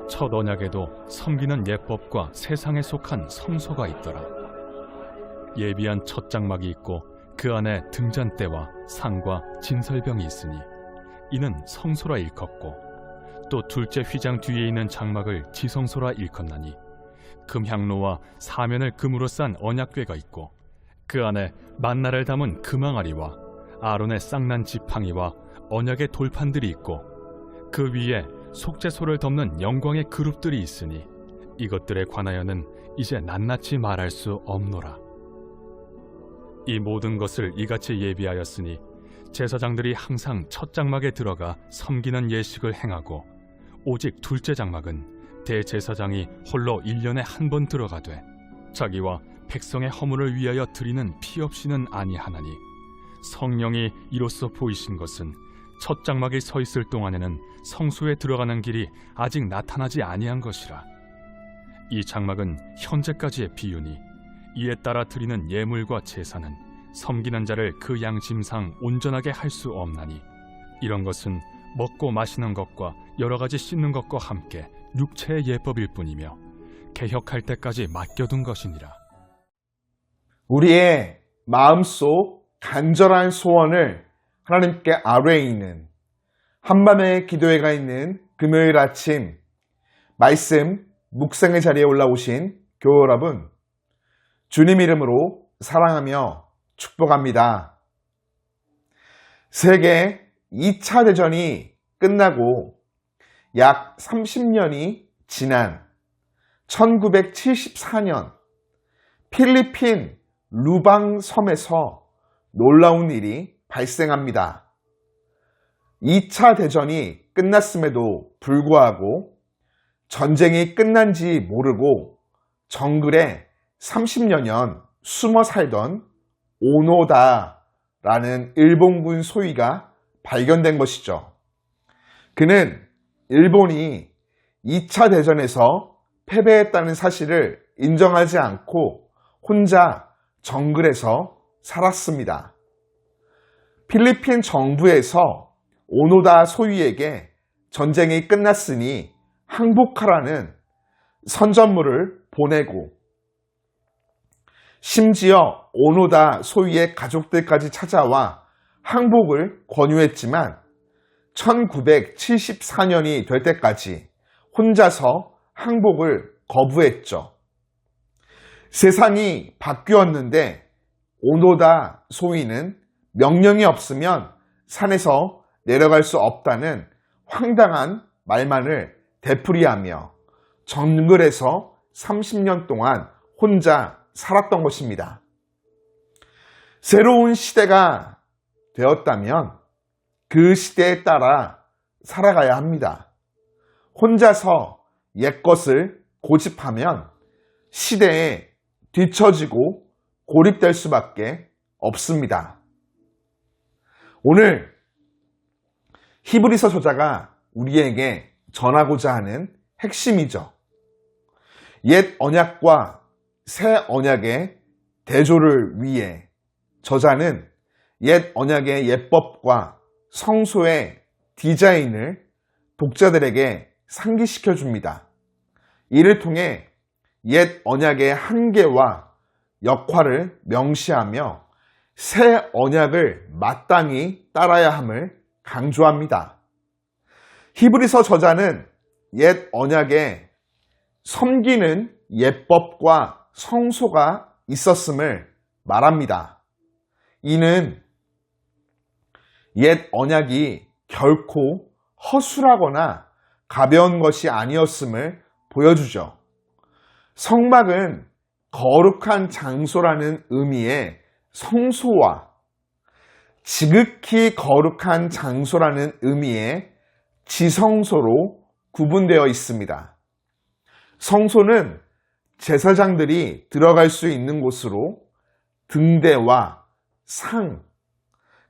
첫 언약에도 섬기는 예법과 세상에 속한 성소가 있더라. 예비한 첫 장막이 있고 그 안에 등잔대와 상과 진설병이 있으니 이는 성소라 일컫고, 또 둘째 휘장 뒤에 있는 장막을 지성소라 일컫나니 금향로와 사면을 금으로 싼 언약궤가 있고 그 안에 만나를 담은 금항아리와 아론의 쌍난 지팡이와 언약의 돌판들이 있고 그 위에 속죄소를 덮는 영광의 그룹들이 있으니 이것들에 관하여는 이제 낱낱이 말할 수 없노라. 이 모든 것을 이같이 예비하였으니 제사장들이 항상 첫 장막에 들어가 섬기는 예식을 행하고, 오직 둘째 장막은 대제사장이 홀로 1년에 한 번 들어가되 자기와 백성의 허물을 위하여 드리는 피 없이는 아니하나니, 성령이 이로써 보이신 것은 첫 장막에 서 있을 동안에는 성소에 들어가는 길이 아직 나타나지 아니한 것이라. 이 장막은 현재까지의 비유니 이에 따라 드리는 예물과 제사는 섬기는 자를 그 양심상 온전하게 할 수 없나니, 이런 것은 먹고 마시는 것과 여러 가지 씻는 것과 함께 육체의 예법일 뿐이며 개혁할 때까지 맡겨둔 것이니라. 우리의 마음속 간절한 소원을 하나님께 아뢰이는 한밤의 기도회가 있는 금요일 아침 말씀 묵상의 자리에 올라오신 교회 여러분, 주님 이름으로 사랑하며 축복합니다. 세계 2차 대전이 끝나고 약 30년이 지난 1974년 필리핀 루방 섬에서 놀라운 일이 발생합니다. 2차 대전이 끝났음에도 불구하고 전쟁이 끝난지 모르고 정글에 30여 년 숨어 살던 오노다라는 일본군 소위가 발견된 것이죠. 그는 일본이 2차 대전에서 패배했다는 사실을 인정하지 않고 혼자 정글에서 살았습니다. 필리핀 정부에서 오노다 소위에게 전쟁이 끝났으니 항복하라는 선전물을 보내고, 심지어 오노다 소위의 가족들까지 찾아와 항복을 권유했지만 1974년이 될 때까지 혼자서 항복을 거부했죠. 세상이 바뀌었는데 오노다 소위는 명령이 없으면 산에서 내려갈 수 없다는 황당한 말만을 되풀이하며 정글에서 30년 동안 혼자 살았던 것입니다. 새로운 시대가 되었다면 그 시대에 따라 살아가야 합니다. 혼자서 옛것을 고집하면 시대에 뒤처지고 고립될 수밖에 없습니다. 오늘 히브리서 저자가 우리에게 전하고자 하는 핵심이죠. 옛 언약과 새 언약의 대조를 위해 저자는 옛 언약의 예법과 성소의 디자인을 독자들에게 상기시켜 줍니다. 이를 통해 옛 언약의 한계와 역할을 명시하며 새 언약을 마땅히 따라야 함을 강조합니다. 히브리서 저자는 옛 언약에 섬기는 예법과 성소가 있었음을 말합니다. 이는 옛 언약이 결코 허술하거나 가벼운 것이 아니었음을 보여주죠. 성막은 거룩한 장소라는 의미의 성소와 지극히 거룩한 장소라는 의미의 지성소로 구분되어 있습니다. 성소는 제사장들이 들어갈 수 있는 곳으로 등대와 상,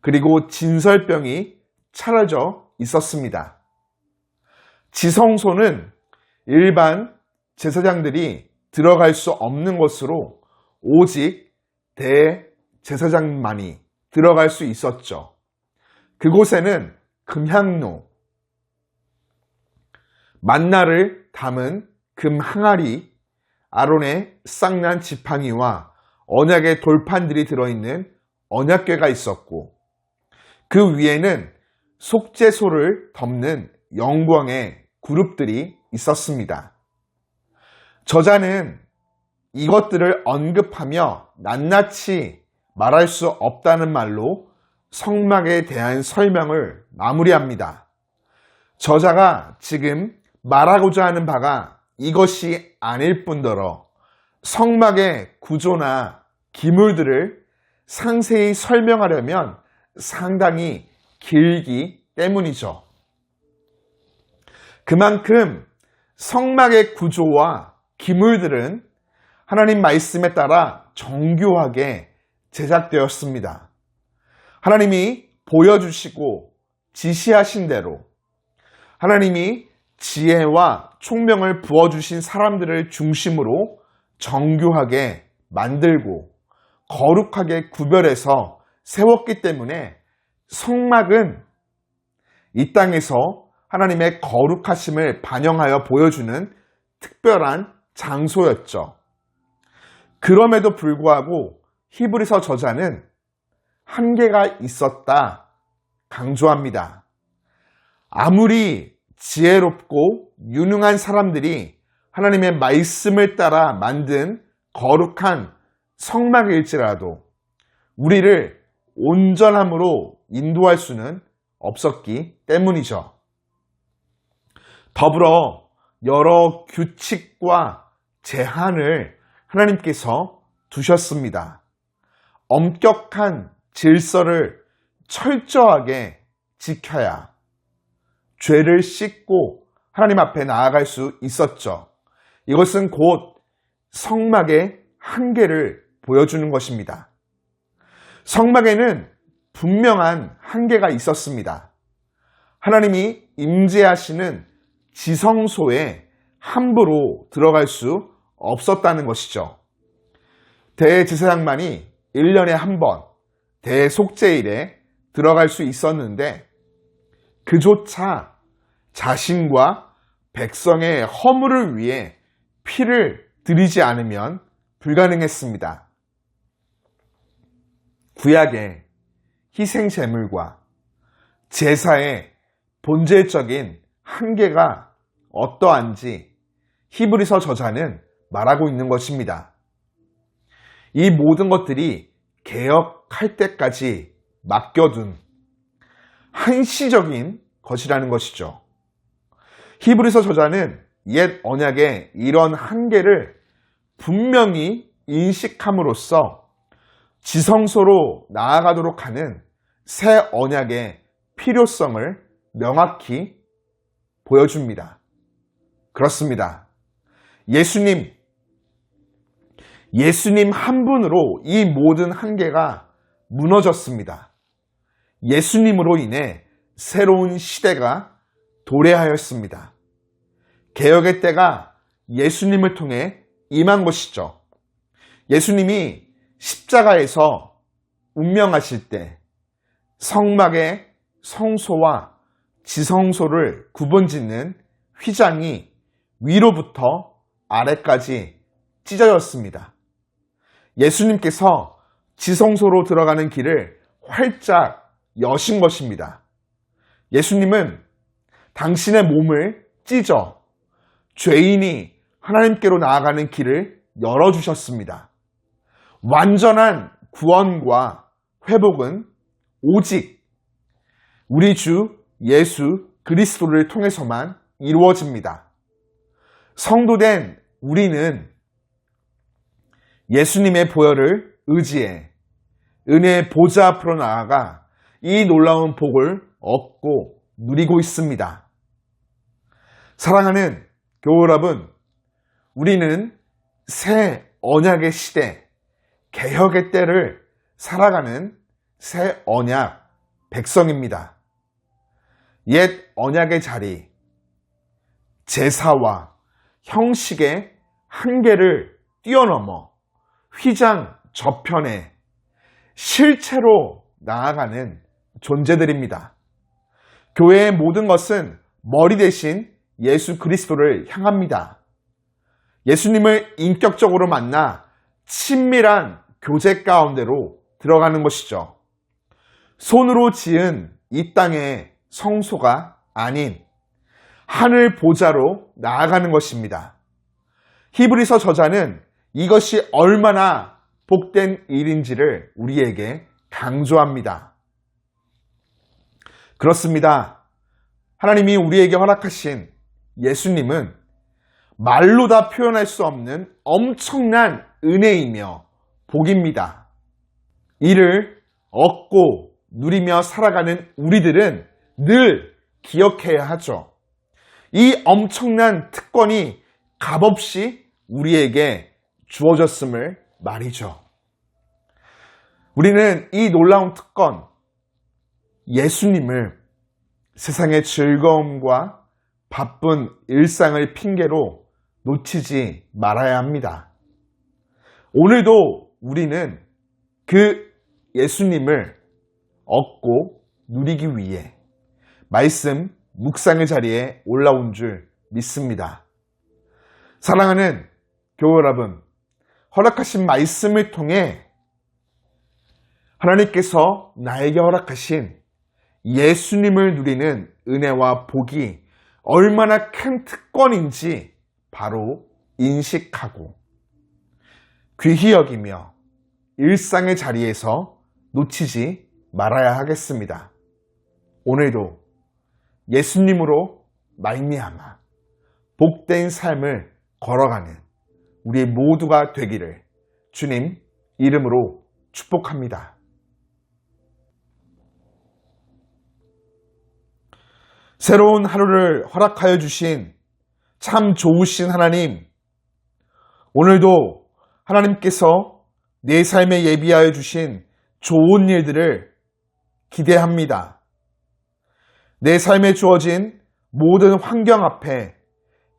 그리고 진설병이 차려져 있었습니다. 지성소는 일반 제사장들이 들어갈 수 없는 곳으로 오직 대제사장만이 들어갈 수 있었죠. 그곳에는 금향로, 만나를 담은 금 항아리, 아론의 쌍난 지팡이와 언약의 돌판들이 들어있는 언약궤가 있었고, 그 위에는 속죄소를 덮는 영광의 그룹들이 있었습니다. 저자는 이것들을 언급하며 낱낱이 말할 수 없다는 말로 성막에 대한 설명을 마무리합니다. 저자가 지금 말하고자 하는 바가 이것이 아닐 뿐더러 성막의 구조나 기물들을 상세히 설명하려면 상당히 길기 때문이죠. 그만큼 성막의 구조와 기물들은 하나님 말씀에 따라 정교하게 제작되었습니다. 하나님이 보여주시고 지시하신 대로 하나님이 지혜와 총명을 부어주신 사람들을 중심으로 정교하게 만들고 거룩하게 구별해서 세웠기 때문에 성막은 이 땅에서 하나님의 거룩하심을 반영하여 보여주는 특별한 장소였죠. 그럼에도 불구하고 히브리서 저자는 한계가 있었다 강조합니다. 아무리 지혜롭고 유능한 사람들이 하나님의 말씀을 따라 만든 거룩한 성막일지라도 우리를 온전함으로 인도할 수는 없었기 때문이죠. 더불어 여러 규칙과 제한을 하나님께서 두셨습니다. 엄격한 질서를 철저하게 지켜야 죄를 씻고 하나님 앞에 나아갈 수 있었죠. 이것은 곧 성막의 한계를 보여주는 것입니다. 성막에는 분명한 한계가 있었습니다. 하나님이 임재하시는 지성소에 함부로 들어갈 수 없었다는 것이죠. 대제사장만이 1년에 한 번 대속죄일에 들어갈 수 있었는데 그조차 자신과 백성의 허물을 위해 피를 드리지 않으면 불가능했습니다. 구약의 희생제물과 제사의 본질적인 한계가 어떠한지 히브리서 저자는 말하고 있는 것입니다. 이 모든 것들이 개혁할 때까지 맡겨둔 한시적인 것이라는 것이죠. 히브리서 저자는 옛 언약의 이런 한계를 분명히 인식함으로써 지성소로 나아가도록 하는 새 언약의 필요성을 명확히 보여줍니다. 그렇습니다. 예수님 한 분으로 이 모든 한계가 무너졌습니다. 예수님으로 인해 새로운 시대가 도래하였습니다. 개혁의 때가 예수님을 통해 임한 것이죠. 예수님이 십자가에서 운명하실 때 성막의 성소와 지성소를 구분짓는 휘장이 위로부터 아래까지 찢어졌습니다. 예수님께서 지성소로 들어가는 길을 활짝 여신 것입니다. 예수님은 당신의 몸을 찢어 죄인이 하나님께로 나아가는 길을 열어주셨습니다. 완전한 구원과 회복은 오직 우리 주 예수 그리스도를 통해서만 이루어집니다. 성도된 우리는 예수님의 보혈을 의지해 은혜의 보좌 앞으로 나아가 이 놀라운 복을 얻고 누리고 있습니다. 사랑하는 교우 여러분, 우리는 새 언약의 시대, 개혁의 때를 살아가는 새 언약 백성입니다. 옛 언약의 자리, 제사와 형식의 한계를 뛰어넘어 휘장 저편에 실체로 나아가는 존재들입니다. 교회의 모든 것은 머리 대신 예수 그리스도를 향합니다. 예수님을 인격적으로 만나 친밀한 교제 가운데로 들어가는 것이죠. 손으로 지은 이 땅의 성소가 아닌 하늘 보좌로 나아가는 것입니다. 히브리서 저자는 이것이 얼마나 복된 일인지를 우리에게 강조합니다. 그렇습니다. 하나님이 우리에게 허락하신 예수님은 말로 다 표현할 수 없는 엄청난 은혜이며 복입니다. 이를 얻고 누리며 살아가는 우리들은 늘 기억해야 하죠. 이 엄청난 특권이 값없이 우리에게 주어졌음을 말이죠. 우리는 이 놀라운 특권, 예수님을 세상의 즐거움과 바쁜 일상을 핑계로 놓치지 말아야 합니다. 오늘도 우리는 그 예수님을 얻고 누리기 위해 말씀 묵상의 자리에 올라온 줄 믿습니다. 사랑하는 교회 여러분, 허락하신 말씀을 통해 하나님께서 나에게 허락하신 예수님을 누리는 은혜와 복이 얼마나 큰 특권인지 바로 인식하고 귀히 여기며 일상의 자리에서 놓치지 말아야 하겠습니다. 오늘도 예수님으로 말미암아 복된 삶을 걸어가는 우리 모두가 되기를 주님 이름으로 축복합니다. 새로운 하루를 허락하여 주신 참 좋으신 하나님, 오늘도 하나님께서 내 삶에 예비하여 주신 좋은 일들을 기대합니다. 내 삶에 주어진 모든 환경 앞에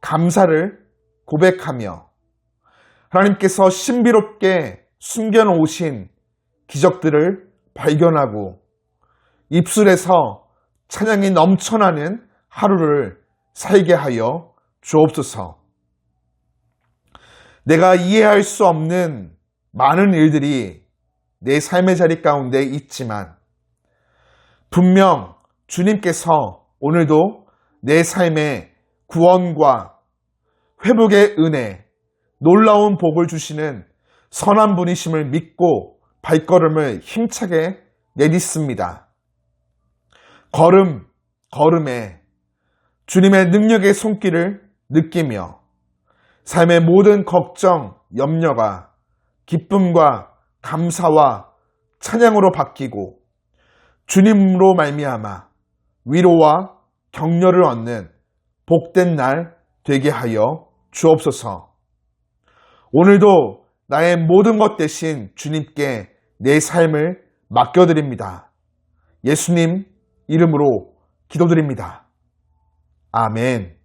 감사를 고백하며 하나님께서 신비롭게 숨겨놓으신 기적들을 발견하고 입술에서 찬양이 넘쳐나는 하루를 살게 하여 주옵소서. 내가 이해할 수 없는 많은 일들이 내 삶의 자리 가운데 있지만 분명 주님께서 오늘도 내 삶에 구원과 회복의 은혜, 놀라운 복을 주시는 선한 분이심을 믿고 발걸음을 힘차게 내딛습니다. 걸음에 주님의 능력의 손길을 느끼며 삶의 모든 걱정, 염려가 기쁨과 감사와 찬양으로 바뀌고 주님으로 말미암아 위로와 격려를 얻는 복된 날 되게 하여 주옵소서. 오늘도 나의 모든 것 대신 주님께 내 삶을 맡겨드립니다. 예수님 이름으로 기도드립니다. 아멘.